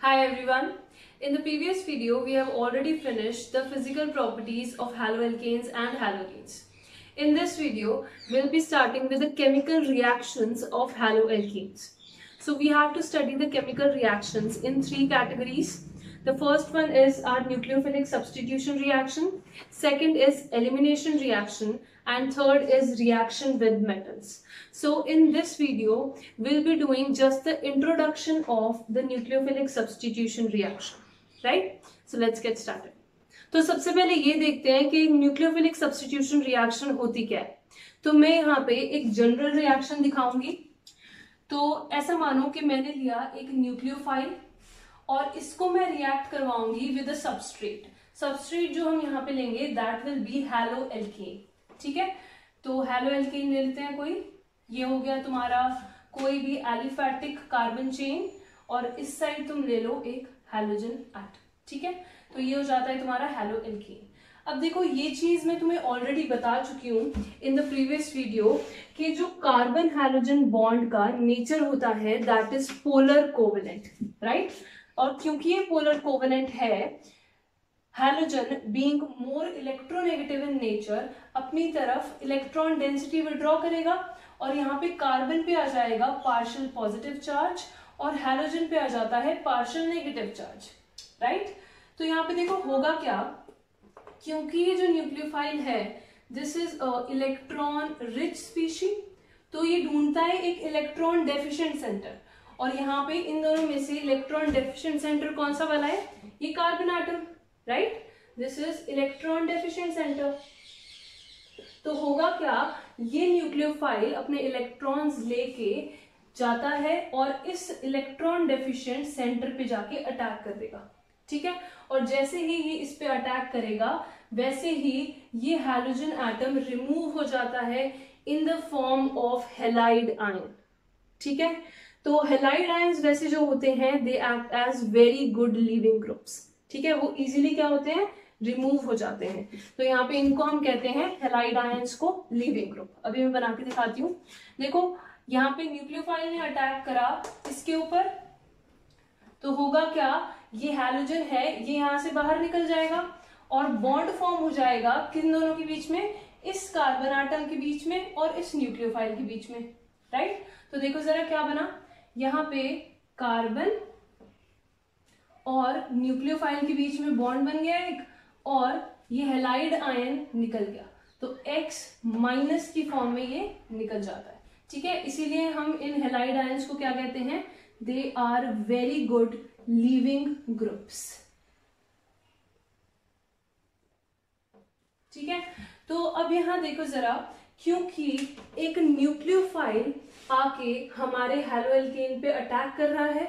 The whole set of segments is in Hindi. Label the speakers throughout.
Speaker 1: Hi everyone. In the previous video, we have already finished the physical properties of haloalkanes and halogenes. In this video, we'll be starting with the chemical reactions of haloalkanes. So we have to study the chemical reactions in three categories. The first one is our nucleophilic substitution reaction, second is elimination reaction, and third is reaction with metals. So in this video, we'll be doing just the introduction of the nucleophilic substitution reaction, right? So let's get started. तो सबसे पहले ये देखते हैं कि न्यूक्लियोफिलिक सब्स्टिट्यूशन रिएक्शन होती क्या है। तो मैं यहाँ पे एक जनरल रिएक्शन दिखाऊंगी। तो ऐसा मानो कि मैंने लिया एक न्यूक्लियोफाइल और इसको मैं रिएक्ट करवाऊंगी विद अ सबस्ट्रेट। सबस्ट्रेट जो हम यहाँ पे लेंगे दैट विल बी हैलोएल्केन, ठीक है। तो हैलोएल्केन ले लेते हैं कोई, ये हो गया तुम्हारा कोई भी एलिफैटिक कार्बन चेन और इस साइड तुम ले लो एक हैलोजन एटम, ठीक है। तो ये हो जाता है तुम्हारा हैलोएल्केन। अब देखो ये चीज मैं तुम्हें ऑलरेडी बता चुकी हूँ इन द प्रीवियस वीडियो कि जो कार्बन हैलोजन बॉन्ड का नेचर होता है that is polar covalent, right. और क्योंकि ये पोलर कोवेलेंट है, halogen being more electronegative in nature अपनी तरफ इलेक्ट्रॉन डेंसिटी विड्रॉ करेगा और यहाँ पे कार्बन पे आ जाएगा पार्शियल पॉजिटिव चार्ज और हैलोजन पे आ जाता है पार्शियल नेगेटिव चार्ज, राइट। तो यहाँ पे देखो होगा क्या, क्योंकि ये जो न्यूक्लियोफाइल है this is electron rich species, तो ये ढूंढता है एक इलेक्ट्रॉन डेफिशिएंट सेंटर और यहाँ पे इन दोनों में से इलेक्ट्रॉन डेफिशिएंट सेंटर कौन सा वाला है, ये carbon atom, right. This is electron deficient centre. तो होगा क्या, ये न्यूक्लियोफाइल अपने इलेक्ट्रॉन्स लेके जाता है और इस इलेक्ट्रॉन डेफिशिएंट सेंटर पे जाके अटैक कर देगा, ठीक है। और जैसे ही ये इस पे अटैक करेगा वैसे ही ये हैलोजन एटम रिमूव हो जाता है in the form of halide ion, ठीक है। तो हैलाइड आयंस वैसे जो होते हैं they act as very good leaving groups, ठीक है। वो इजीली क्या होते हैं, रिमूव हो जाते हैं। तो यहाँ पे इनको हम कहते हैं हैलाइड आयंस को लीविंग ग्रुप। अभी मैं बना के दिखाती हूँ। देखो यहाँ पे न्यूक्लियोफाइल ने अटैक करा इसके ऊपर, तो होगा क्या, ये हैलोजन है ये यहाँ से बाहर निकल जाएगा और बॉन्ड फॉर्म हो जाएगा किन दोनों के बीच में, इस कार्बन एटम के बीच में और इस न्यूक्लियोफाइल के बीच में, राइट। तो देखो जरा क्या बना, यहाँ पे कार्बन और न्यूक्लियोफाइल के बीच में बॉन्ड बन गया एक और ये हैलाइड आयन निकल गया, तो X माइनस की फॉर्म में ये निकल जाता है, ठीक है। इसीलिए हम इन हैलाइड आयंस को क्या कहते हैं, they are very good leaving groups, ठीक है। तो अब यहां देखो जरा, क्योंकि एक न्यूक्लियोफाइल आके हमारे हैलोएल्केन पे अटैक कर रहा है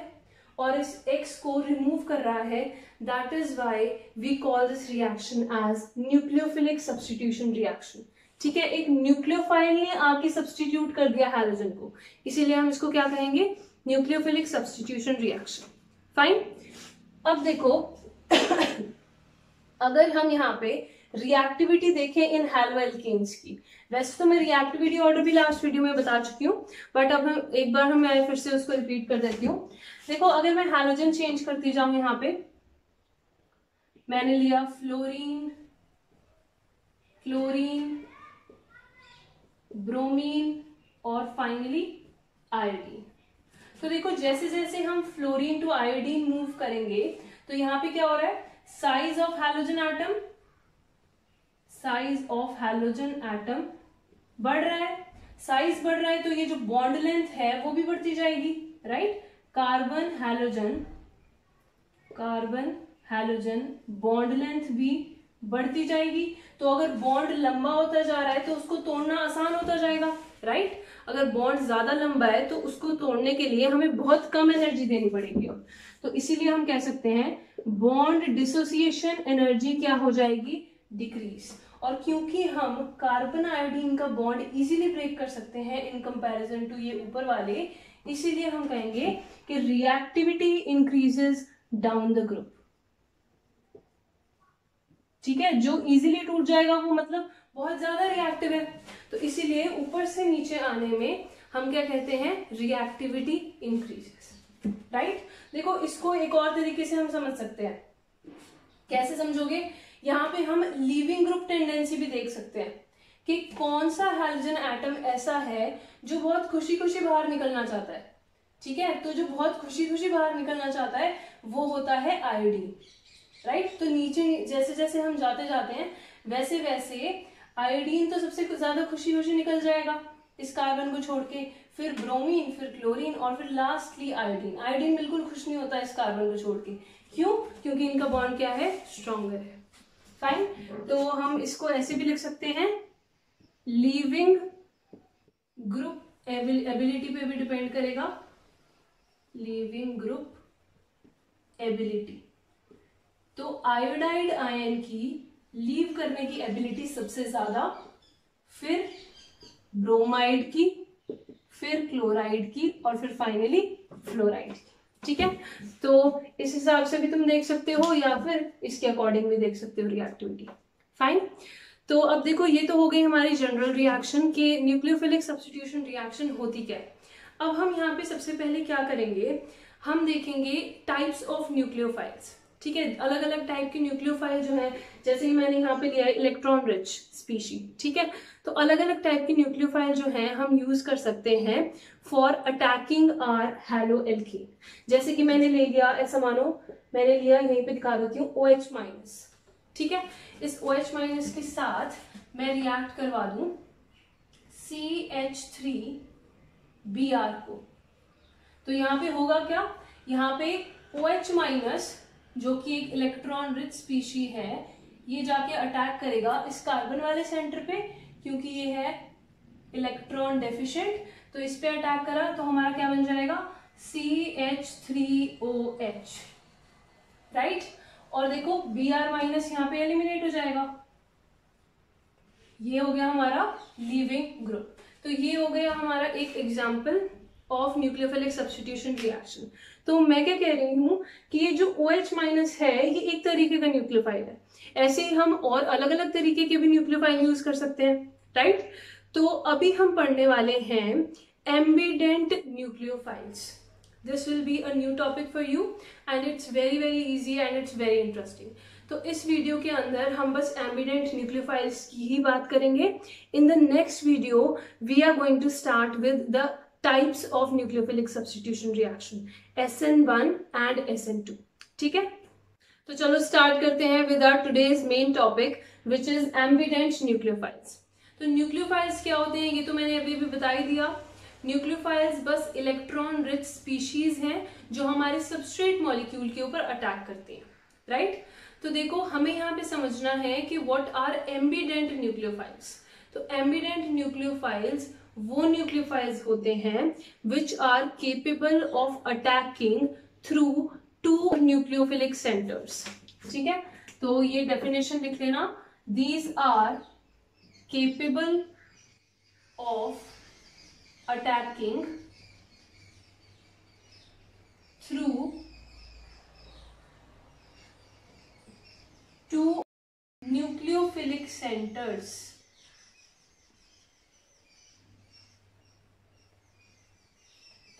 Speaker 1: और इस X को रिमूव कर रहा है, that is why we call this reaction as nucleophilic substitution reaction, ठीक है। एक न्यूक्लियोफाइल ने आके सब्स्टिट्यूट कर दिया हैलोजन को, इसीलिए हम इसको क्या कहेंगे, न्यूक्लियोफिलिक सब्स्टिट्यूशन रिएक्शन, फाइन। अब देखो अगर हम यहाँ पे रिएक्टिविटी देखें इन हैलोएल्केन्स की, वैसे तो मैं रिएक्टिविटी ऑर्डर भी लास्ट वीडियो में बता चुकी हूँ बट अब हम एक बार मैं फिर से उसको रिपीट कर देती हूँ। देखो अगर मैं हैलोजन चेंज करती जाऊं, यहाँ पे मैंने लिया फ्लोरीन, क्लोरीन, ब्रोमीन और फाइनली आयोडीन। तो देखो जैसे जैसे हम फ्लोरीन टू आयोडीन मूव करेंगे तो यहाँ पे क्या हो रहा है, size of halogen atom, size of halogen atom बढ़ रहा है। साइज बढ़ रहा है तो ये जो बॉन्ड लेंथ है वो भी बढ़ती जाएगी, right. Carbon halogen bond length भी बढ़ती जाएगी। तो अगर बॉन्ड लंबा होता जा रहा है तो उसको तोड़ना आसान होता जाएगा, राइट। अगर बॉन्ड ज्यादा लंबा है तो उसको तोड़ने के लिए हमें बहुत कम एनर्जी देनी पड़ेगी, तो इसीलिए हम कह सकते हैं बॉन्ड डिसोसिएशन एनर्जी क्या हो जाएगी, डिक्रीज। और क्योंकि हम कार्बन आयोडीन का बॉन्ड इजीली ब्रेक कर सकते हैं इन कंपैरिजन टू ये ऊपर वाले, इसीलिए हम कहेंगे कि reactivity increases down the group, ठीक है। जो इजीली टूट जाएगा वो मतलब बहुत ज्यादा रिएक्टिव है, तो इसीलिए ऊपर से नीचे आने में हम क्या कहते हैं, रिएक्टिविटी इंक्रीजेस, राइट। देखो इसको एक और तरीके से हम समझ सकते हैं, कैसे समझोगे, यहाँ पे हम लीविंग ग्रुप टेंडेंसी भी देख सकते हैं कि कौन सा हाइड्रोजन एटम ऐसा है जो बहुत खुशी खुशी बाहर निकलना चाहता है। ठीक है, तो जो बहुत खुशी खुशी बाहर निकलना चाहता है वो होता है आयोडीन, राइट। तो नीचे जैसे जैसे हम जाते जाते हैं वैसे वैसे आयोडीन तो सबसे ज्यादा खुशी खुशी निकल जाएगा इस कार्बन को छोड़ के, फिर ब्रोमीन, फिर क्लोरीन और फिर लास्टली आयोडीन। आयोडीन बिल्कुल खुश नहीं होता इस कार्बन को छोड़ के, क्यों? क्योंकि इनका बॉन्ड क्या है, स्ट्रॉन्गर है। फाइन, तो हम इसको ऐसे भी लिख सकते हैं, लीविंग ग्रुप एबिलिटी पे भी डिपेंड करेगा, लीविंग ग्रुप एबिलिटी। तो आयोडाइड आयन की लीव करने की एबिलिटी सबसे ज्यादा, फिर ब्रोमाइड की, फिर क्लोराइड की और फिर फाइनली फ्लोराइड की। ठीक है, तो इस हिसाब से भी तुम देख सकते हो या फिर इसके अकॉर्डिंग भी देख सकते हो रिएक्टिविटी। फाइन, तो अब देखो ये तो हो गई हमारी जनरल रिएक्शन कि न्यूक्लियोफिलिक सब्स्टिट्यूशन रिएक्शन होती क्या है। अब हम यहाँ पे सबसे पहले क्या करेंगे, हम देखेंगे टाइप्स ऑफ न्यूक्लियोफाइल्स। ठीक है, अलग अलग टाइप के न्यूक्लियोफाइल जो है, जैसे ही मैंने यहाँ पे लिया है इलेक्ट्रॉन रिच स्पीशी। ठीक है, तो अलग अलग टाइप के न्यूक्लियोफाइल जो है हम यूज कर सकते हैं for attacking or haloalkene. जैसे कि मैंने ले लिया, ऐसा मानो मैंने लिया, यहीं पे दिखा देती हूँ, OH माइनस। ठीक है, इस OH माइनस के साथ मैं रिएक्ट करवा दूं CH3Br को, तो यहाँ पे होगा क्या, यहाँ पे OH माइनस जो कि एक इलेक्ट्रॉन रिच स्पीशी है, ये जाके अटैक करेगा इस कार्बन वाले सेंटर पे, क्योंकि ये है इलेक्ट्रॉन डेफिशिएंट, तो इस पे अटैक करा तो हमारा क्या बन जाएगा, CH3OH, राइट। और देखो Br माइनस यहाँ पे एलिमिनेट हो जाएगा, ये हो गया हमारा लीविंग ग्रुप। तो ये हो गया हमारा एक example of nucleophilic substitution reaction. तो मैं क्या कह रही हूँ कि ये जो OH माइनस है ये एक तरीके का न्यूक्लियोफाइल है, ऐसे ही हम और अलग अलग तरीके के भी न्यूक्लियोफाइल यूज कर सकते हैं, राइट। तो अभी हम पढ़ने वाले हैं ambient nucleophiles. This will be a new topic for you and it's very easy and it's very interesting. तो इस वीडियो के अंदर हम बस एम्बिडेंट न्यूक्लियोफाइल्स की ही बात करेंगे। In the next video we are going to start with the types of nucleophilic substitution reaction, SN1 and SN2। ठीक है, तो चलो स्टार्ट करते हैं with our today's main topic which is ambident nucleophiles। तो न्यूक्लियोफाइल्स क्या होते हैं ये तो मैंने अभी भी बता ही दिया। न्यूक्लियोफाइल्स बस इलेक्ट्रॉन रिच स्पीशीज हैं जो हमारे सबस्ट्रेट मॉलिक्यूल के ऊपर अटैक करते हैं, राइट। तो देखो हमें यहाँ पे समझना है कि व्हाट आर एम्बिडेंट न्यूक्लियोफाइल्स। तो एम्बिडेंट न्यूक्लियोफाइल्स वो न्यूक्लियोफाइल्स होते हैं which are capable of attacking through two nucleophilic centres. ठीक है, तो ये डेफिनेशन लिख लेना, these are capable of attacking through two nucleophilic centres.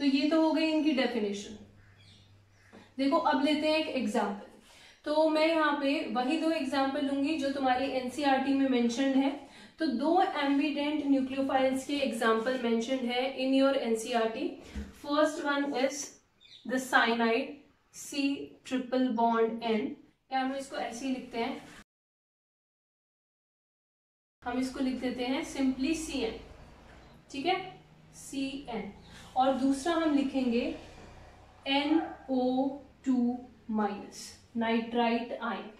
Speaker 1: तो ये तो हो गई इनकी डेफिनेशन। देखो अब लेते हैं एक एग्जाम्पल। तो मैं यहाँ पे वही दो एग्जाम्पल लूंगी जो तुम्हारी एनसीईआरटी में मेंशन्ड है। तो दो एम्बिडेंट न्यूक्लियोफाइल्स के एग्जाम्पल मेंशन्ड है in your NCERT. First one is the cyanide C triple bond N, या हम इसको ऐसे ही लिखते हैं, हम इसको लिख देते हैं सिंपली CN। ठीक है, CN। और दूसरा हम लिखेंगे NO2 माइनस, नाइट्राइट आयन।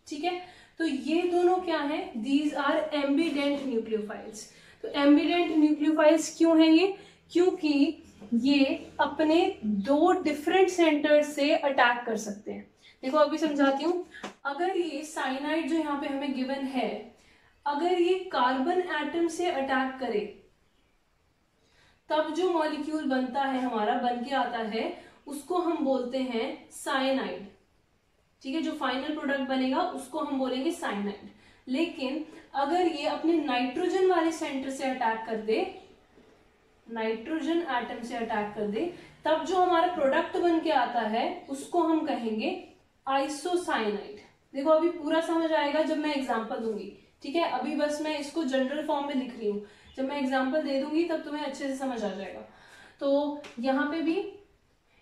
Speaker 1: ठीक है, तो ये दोनों क्या है, दीज आर एम्बिडेंट न्यूक्लियोफाइल्स। तो एम्बिडेंट न्यूक्लियोफाइल्स क्यों है ये, क्योंकि ये अपने दो डिफरेंट सेंटर से अटैक कर सकते हैं। देखो अभी समझाती हूँ। अगर ये साइनाइड जो यहाँ पे हमें गिवन है, अगर ये कार्बन एटम से अटैक करे तब जो मॉलिक्यूल बनता है हमारा, बन के आता है, उसको हम बोलते हैं साइनाइड। ठीक है, जो फाइनल प्रोडक्ट बनेगा उसको हम बोलेंगे साइनाइड। लेकिन अगर ये अपने नाइट्रोजन वाले सेंटर से अटैक कर दे, नाइट्रोजन एटम से अटैक कर दे, तब जो हमारा प्रोडक्ट बन के आता है उसको हम कहेंगे आइसोसाइनाइड। देखो अभी पूरा समझ आएगा जब मैं एग्जांपल दूंगी, ठीक है। अभी बस मैं इसको जनरल फॉर्म में लिख रही हूँ, जब मैं एग्जांपल दे दूंगी तब तुम्हें अच्छे से समझ आ जाएगा। तो यहाँ पे भी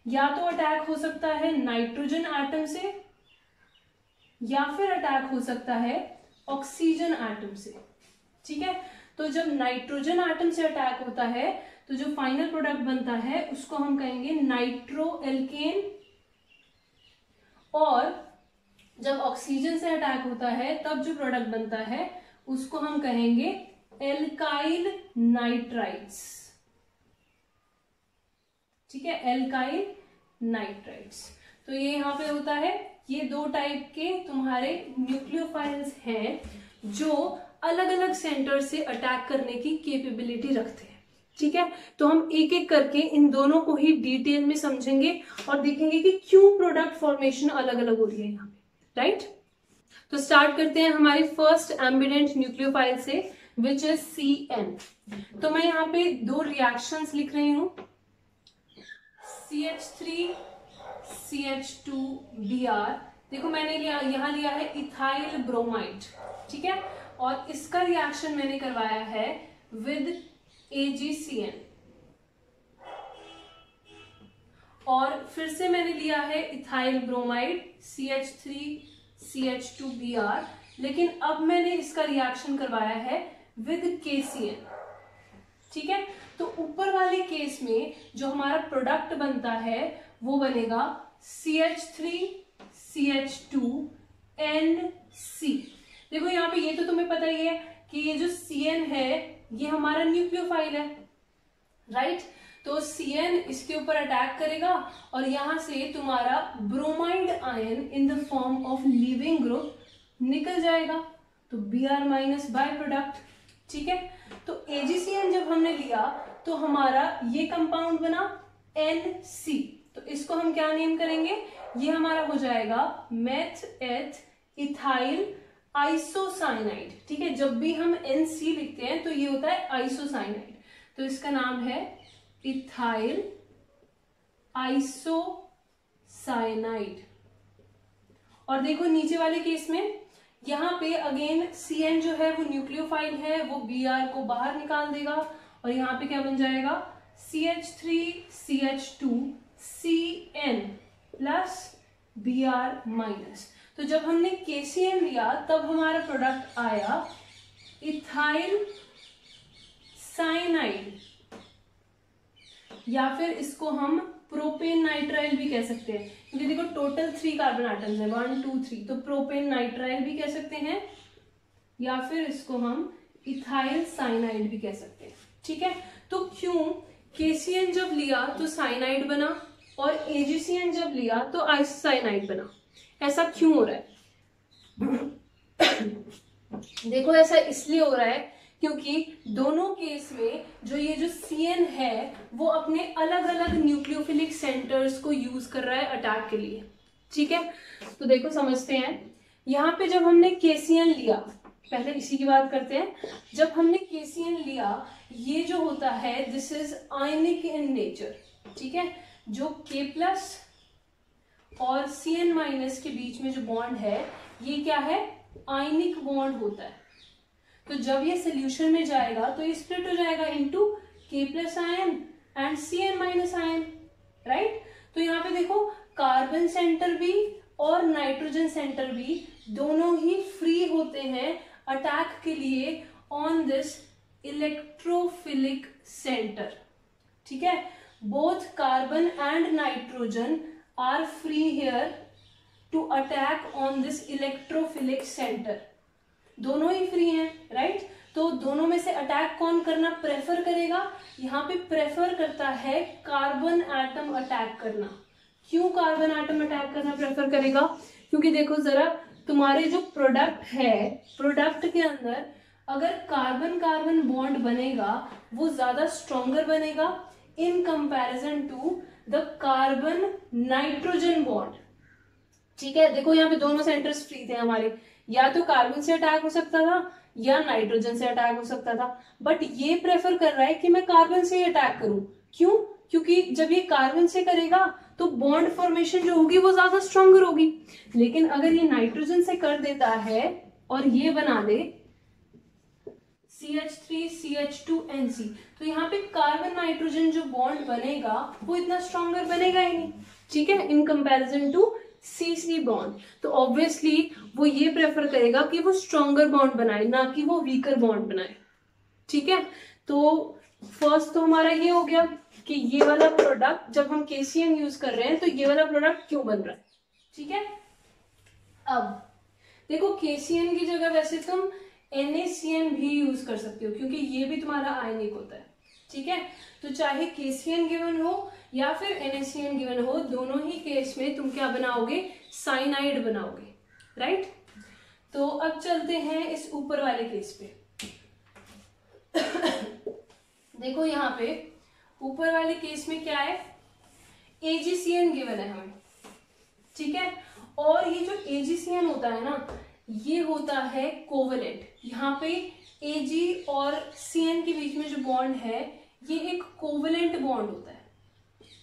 Speaker 1: या तो अटैक हो सकता है नाइट्रोजन एटम से या फिर अटैक हो सकता है ऑक्सीजन एटम से, ठीक है। तो जब नाइट्रोजन एटम से अटैक होता है तो जो फाइनल प्रोडक्ट बनता है उसको हम कहेंगे नाइट्रो एल्केन, और जब ऑक्सीजन से अटैक होता है तब जो प्रोडक्ट बनता है उसको हम कहेंगे एल्काइल नाइट्राइड्स, ठीक है, एल्काइल नाइट्राइड्स। तो ये यहाँ पे होता है, ये दो टाइप के तुम्हारे न्यूक्लियोफाइल्स हैं जो अलग अलग सेंटर से अटैक करने की कैपेबिलिटी रखते हैं, ठीक है। तो हम एक एक करके इन दोनों को ही डिटेल में समझेंगे और देखेंगे कि क्यों प्रोडक्ट फॉर्मेशन अलग अलग हो रही है यहाँ पे, राइट। तो स्टार्ट करते हैं हमारी फर्स्ट एम्बिडेंट न्यूक्लियोफाइल से, विच इज CN। तो मैं यहाँ पे दो रिएक्शंस लिख रही हूं, CH3 CH2Br। देखो मैंने यहाँ लिया है इथाइल ब्रोमाइड, ठीक है, और इसका रिएक्शन मैंने करवाया है विद AgCN। और फिर से मैंने लिया है इथाइल ब्रोमाइड CH3 CH2Br, लेकिन अब मैंने इसका रिएक्शन करवाया है विद KCN, ठीक है। तो ऊपर वाले केस में जो हमारा प्रोडक्ट बनता है वो बनेगा CH3 CH2NC। देखो यहाँ पे ये तो तुम्हें पता ही है कि ये जो CN है ये हमारा न्यूक्लियोफाइल है, राइट। तो CN इसके ऊपर अटैक करेगा और यहां से तुम्हारा bromide ion in the form of leaving group निकल जाएगा, तो Br माइनस बाय प्रोडक्ट, ठीक है। तो AgCN जब हमने लिया तो हमारा ये कंपाउंड बना NC, तो इसको हम क्या नेम करेंगे, ये हमारा हो जाएगा मेथ एथ इथाइल आइसोसाइनाइड, ठीक है। जब भी हम NC लिखते हैं तो ये होता है आइसोसाइनाइड, तो इसका नाम है इथाइल आइसोसाइनाइड। और देखो नीचे वाले केस में यहाँ पे अगेन CN जो है वो न्यूक्लियोफाइल है, वो Br को बाहर निकाल देगा और यहाँ पे क्या बन जाएगा CH3 CH2 CN plus Br minus. तो जब हमने KCN लिया तब हमारा प्रोडक्ट आया इथाइल साइनाइड, या फिर इसको हम प्रोपेन नाइट्राइल भी कह सकते हैं, क्योंकि देखो टोटल 3 कार्बन एटम्स है, 1 2 3, तो प्रोपेन नाइट्राइल भी कह सकते हैं, या फिर इसको हम इथाइल साइनाइड भी कह सकते हैं, ठीक है। तो क्यों KCN जब लिया तो साइनाइड बना और AgCN जब लिया तो आइसोसाइनाइड बना, ऐसा क्यों हो रहा है? देखो ऐसा इसलिए हो रहा है क्योंकि दोनों केस में जो ये जो CN है वो अपने अलग अलग न्यूक्लियोफिलिक सेंटर्स को यूज कर रहा है अटैक के लिए, ठीक है। तो देखो समझते हैं, यहाँ पे जब हमने KCN लिया, पहले इसी की बात करते हैं, जब हमने KCN लिया ये जो होता है this is ionic in nature, ठीक है। जो K प्लस और CN माइनस के बीच में जो बॉन्ड है ये क्या है, आयनिक बॉन्ड होता है। तो जब ये सोल्यूशन में जाएगा तो ये स्प्लिट हो जाएगा into K plus ion and CN minus ion, right. तो यहाँ पे देखो कार्बन सेंटर भी और नाइट्रोजन सेंटर भी दोनों ही फ्री होते हैं अटैक के लिए ऑन दिस इलेक्ट्रोफिलिक सेंटर, ठीक है। Both carbon and nitrogen are free here to attack on this electrophilic centre, दोनों ही फ्री हैं, राइट। तो दोनों में से अटैक कौन करना प्रेफर करेगा, यहाँ पे प्रेफर करता है कार्बन एटम अटैक करना। क्यों कार्बन एटम अटैक करना प्रेफर करेगा, क्योंकि देखो जरा तुम्हारे जो प्रोडक्ट है, प्रोडक्ट के अंदर अगर कार्बन कार्बन बॉन्ड बनेगा वो ज्यादा स्ट्रॉन्गर बनेगा in comparison to the carbon nitrogen bond, ठीक है। देखो यहाँ पे दोनों सेंटर्स फ्री थे हमारे, या तो कार्बन से अटैक हो सकता था या नाइट्रोजन से अटैक हो सकता था, बट ये प्रेफर कर रहा है कि मैं कार्बन से ही अटैक करूं। क्यों, क्योंकि जब ये कार्बन से करेगा तो बॉन्ड फॉर्मेशन जो होगी वो ज्यादा स्ट्रॉन्गर होगी। लेकिन अगर ये नाइट्रोजन से कर देता है और ये बना दे CH3CH2NC, तो यहाँ पे कार्बन नाइट्रोजन जो बॉन्ड बनेगा वो इतना स्ट्रॉन्गर बनेगा ही नहीं, ठीक है, in comparison to CC bond. तो ऑब्वियसली वो ये प्रेफर करेगा कि वो स्ट्रॉन्गर बॉन्ड बनाए, ना कि वो वीकर बॉन्ड बनाए, ठीक है। तो फर्स्ट तो हमारा ये हो गया कि ये वाला प्रोडक्ट जब हम KCN यूज कर रहे हैं तो ये वाला प्रोडक्ट क्यों बन रहा है, ठीक है। अब देखो KCN की जगह वैसे तुम NaCN भी यूज कर सकते हो, क्योंकि ये भी तुम्हारा आयनिक होता है, ठीक है। तो चाहे KCN गिवन हो या फिर NaCN गिवन हो, दोनों ही केस में तुम क्या बनाओगे, साइनाइड बनाओगे, राइट। तो अब चलते हैं इस ऊपर वाले केस पे। देखो यहाँ पे ऊपर वाले केस में क्या है, AgCN गिवन है हमें, ठीक है। और ये जो AgCN होता है ना, ये होता है कोवेलेंट। यहाँ पे Ag और Cn के बीच में जो बॉन्ड है ये एक कोवेलेंट बॉन्ड होता है,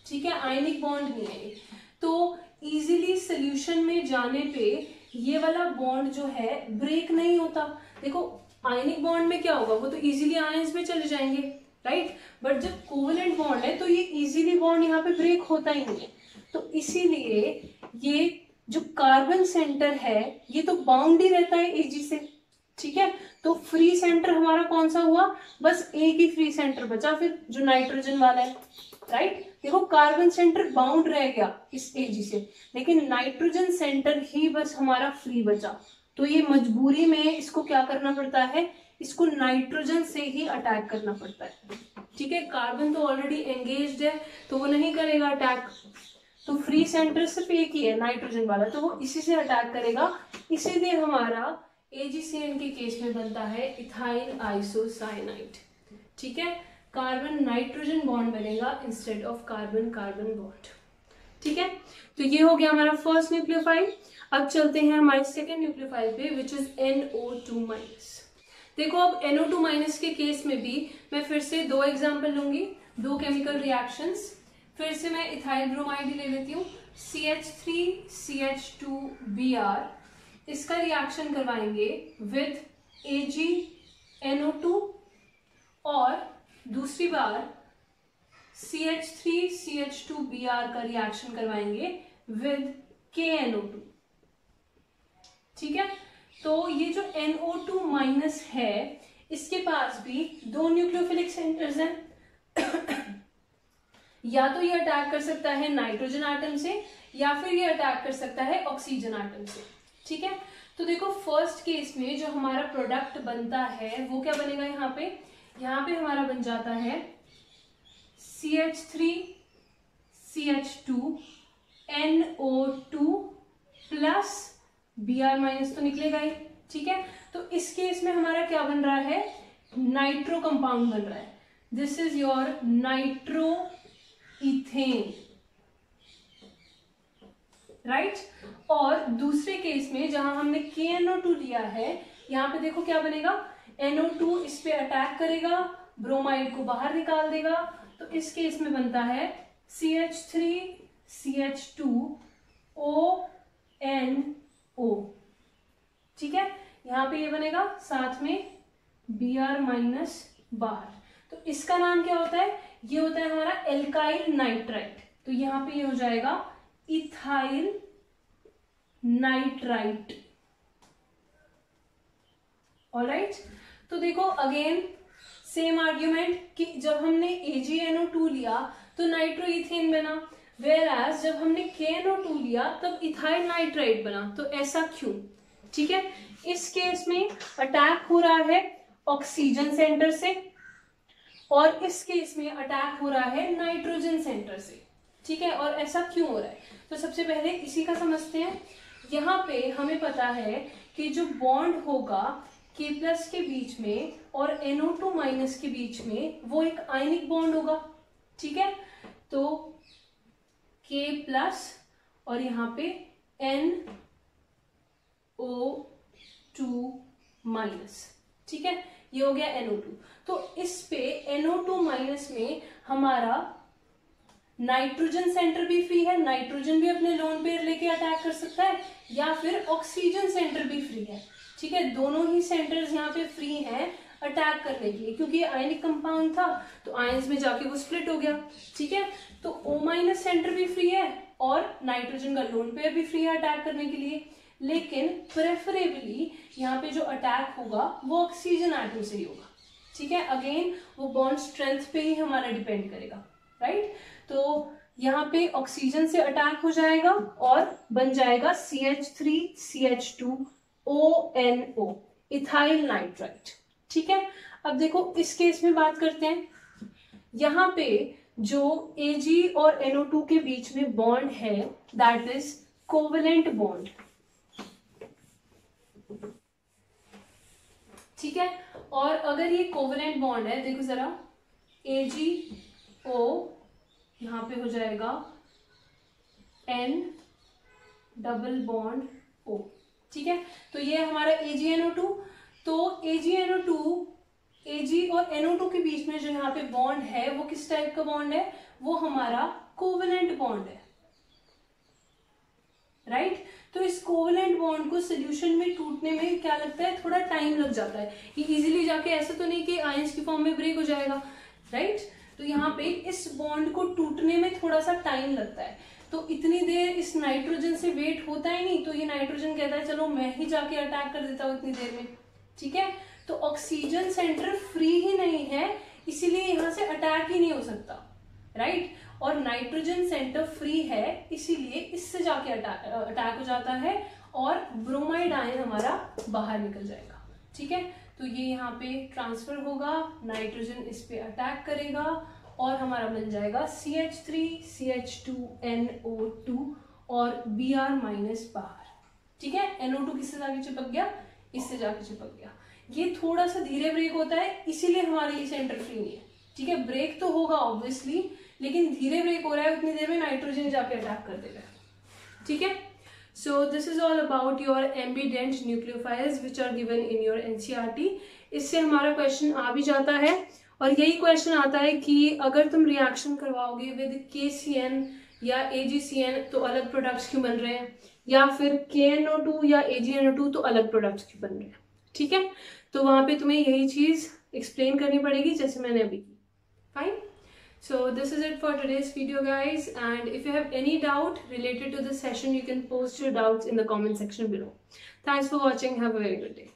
Speaker 1: ठीक है, आयनिक बॉन्ड नहीं है ये। तो इजीली सोल्यूशन में जाने पे ये वाला बॉन्ड जो है ब्रेक नहीं होता। देखो आयनिक बॉन्ड में क्या होगा, वो तो इजीली आयंस में चले जाएंगे, राइट। बट जब कोवेलेंट बॉन्ड है तो ये इजीली बॉन्ड यहाँ पे ब्रेक होता ही नहीं है। तो इसीलिए ये जो कार्बन सेंटर है ये तो बाउंड ही रहता है Ag से, ठीक है। तो फ्री सेंटर हमारा कौन सा हुआ, बस एक ही फ्री सेंटर बचा फिर, जो नाइट्रोजन वाला है, राइट। देखो कार्बन सेंटर बाउंड रह गया इस Ag से, लेकिन नाइट्रोजन सेंटर ही बस हमारा फ्री बचा। तो ये मजबूरी में इसको क्या करना पड़ता है, इसको नाइट्रोजन से ही अटैक करना पड़ता है, ठीक है। कार्बन तो ऑलरेडी एंगेज्ड है तो वो नहीं करेगा अटैक, तो फ्री सेंटर सिर्फ एक ही है नाइट्रोजन वाला, तो वो इसी से अटैक करेगा। इसीलिए हमारा AgCN के केस में बनता है इथाइल आइसोसाइनाइड, ठीक है। कार्बन नाइट्रोजन बॉन्ड बनेगा instead of carbon carbon bond, ठीक है। तो ये हो गया हमारा फर्स्ट न्यूक्लियोफाइल। अब चलते हैं हमारे सेकेंड न्यूक्लियोफाइल पे, विच इज NO2-। देखो अब NO2- के केस में भी मैं फिर से दो एग्जाम्पल लूंगी, दो केमिकल रिएक्शंस। फिर से मैं इथाइल ब्रोमाइड ही ले लेती हूँ, CH3CH2Br, इसका रिएक्शन करवाएंगे विद AgNO2, और दूसरी बार CH3CH2Br का रिएक्शन करवाएंगे विद KNO2, ठीक है। तो ये जो NO2- है इसके पास भी दो न्यूक्लियोफिलिक सेंटर्स हैं। या तो ये अटैक कर सकता है नाइट्रोजन एटम से या फिर ये अटैक कर सकता है ऑक्सीजन एटम से, ठीक है। तो देखो फर्स्ट केस में जो हमारा प्रोडक्ट बनता है वो क्या बनेगा, यहाँ पे हमारा बन जाता है CH3CH2NO2 प्लस Br- तो निकलेगा ही, ठीक है। तो इस केस में हमारा क्या बन रहा है, नाइट्रो कंपाउंड बन रहा है। This is your nitro ethane, right. और दूसरे केस में जहां हमने KNO2 लिया है, यहां पे देखो क्या बनेगा, NO2 इस पे अटैक करेगा, ब्रोमाइड को बाहर निकाल देगा, तो इस केस में बनता है CH3CH2ONO, ठीक है। यहां पे ये बनेगा, साथ में Br- बाहर, तो इसका नाम क्या होता है, ये होता है हमारा एल्काइल नाइट्राइट। तो यहां पे ये हो जाएगा इथाइल नाइट्राइट, ऑलराइट। तो देखो अगेन सेम आर्ग्यूमेंट कि जब हमने AgNO2 लिया तो नाइट्रोइथेन बना, वेयर एज जब हमने KNO2 लिया तब इथाइल नाइट्राइट बना। तो ऐसा क्यों, ठीक है। इस केस में अटैक हो रहा है ऑक्सीजन सेंटर से और इस केस में अटैक हो रहा है नाइट्रोजन सेंटर से, ठीक है। और ऐसा क्यों हो रहा है, तो सबसे पहले इसी का समझते हैं। यहाँ पे हमें पता है कि जो बॉन्ड होगा K+ के बीच में और NO2- के बीच में वो एक आयनिक बॉन्ड होगा, ठीक है। तो K+ और यहाँ पे NO2-, ठीक है, ये हो गया NO2। तो इस पे NO2- में हमारा नाइट्रोजन सेंटर भी फ्री है, नाइट्रोजन भी अपने लोन पेयर लेके अटैक कर सकता है, या फिर ऑक्सीजन सेंटर भी फ्री है। ठीक है, दोनों ही सेंटर्स यहाँ पे फ्री हैं अटैक करने के लिए, क्योंकि आयनिक कंपाउंड था तो आयंस में जाके वो स्प्लिट हो गया। ठीक है, तो O- सेंटर भी फ्री है और नाइट्रोजन का लोन पेयर भी फ्री है अटैक करने के लिए, लेकिन प्रेफरेबली यहाँ पे जो अटैक होगा वो ऑक्सीजन एटम से ही होगा। ठीक है, अगेन वो बॉन्ड स्ट्रेंथ पे ही हमारा डिपेंड करेगा, राइट। तो यहाँ पे ऑक्सीजन से अटैक हो जाएगा और बन जाएगा CH3CH2ONO, इथाइल नाइट्राइट। ठीक है, अब देखो इस केस में बात करते हैं। यहाँ पे जो Ag और NO2 के बीच में बॉन्ड है दैट इज कोवेलेंट बॉन्ड। ठीक है, और अगर ये कोवेलेंट बॉन्ड है, देखो जरा, AgO यहाँ पे हो जाएगा N डबल बॉन्ड O। ठीक है, तो ये हमारा AgNO2। तो AgNO2, Ag और NO2 के बीच में जो यहाँ पे बॉन्ड है वो किस टाइप का बॉन्ड है, वो हमारा कोवेलेंट बॉन्ड है, राइट। तो इस कोवेलेंट बॉन्ड को सोल्यूशन में टूटने में क्या लगता है, थोड़ा टाइम लग जाता है। ये इजीली जाके ऐसा तो नहीं कि आयंस की फॉर्म में ब्रेक हो जाएगा, राइट। तो यहाँ पे इस बॉन्ड को टूटने में थोड़ा सा टाइम लगता है, तो इतनी देर इस नाइट्रोजन से वेट होता ही नहीं, तो ये नाइट्रोजन कहता है चलो मैं ही जाके अटैक कर देता हूँ इतनी देर में। ठीक है, तो ऑक्सीजन सेंटर फ्री ही नहीं है, इसीलिए यहाँ से अटैक ही नहीं हो सकता, राइट। और नाइट्रोजन सेंटर फ्री है, इसीलिए इससे जाके अटैक हो जाता है और ब्रोमाइड आयन हमारा बाहर निकल जाएगा। ठीक है, तो ये यहाँ पे ट्रांसफर होगा, नाइट्रोजन इस पे अटैक करेगा और हमारा बन जाएगा CH3CH2NO2 और Br- बाहर। ठीक है, NO2 किससे जाके चिपक गया, इससे जाके चिपक गया। ये थोड़ा सा धीरे ब्रेक होता है, इसीलिए हमारे ये सेंटर फ्री नहीं है। ठीक है, ब्रेक तो होगा ऑब्वियसली, लेकिन धीरे ब्रेक हो रहा है, उतनी देर में नाइट्रोजन जाके अटैक कर देगा। ठीक है, so this is all about your ambident nucleophiles which are given in your NCERT। इससे हमारा क्वेश्चन आ भी जाता है, और यही क्वेश्चन आता है कि अगर तुम रिएक्शन करवाओगे विद KCN या AgCN तो अलग प्रोडक्ट्स क्यों बन रहे हैं, या फिर KNO2 या AgNO2 तो अलग प्रोडक्ट्स क्यों बन रहे हैं। ठीक है, तो वहां पे तुम्हें यही चीज एक्सप्लेन करनी पड़ेगी जैसे मैंने अभी की। Fine, so this is it for today's video guys, and if you have any doubt related to this session you can post your doubts in the comment section below. Thanks for watching, have a very good day.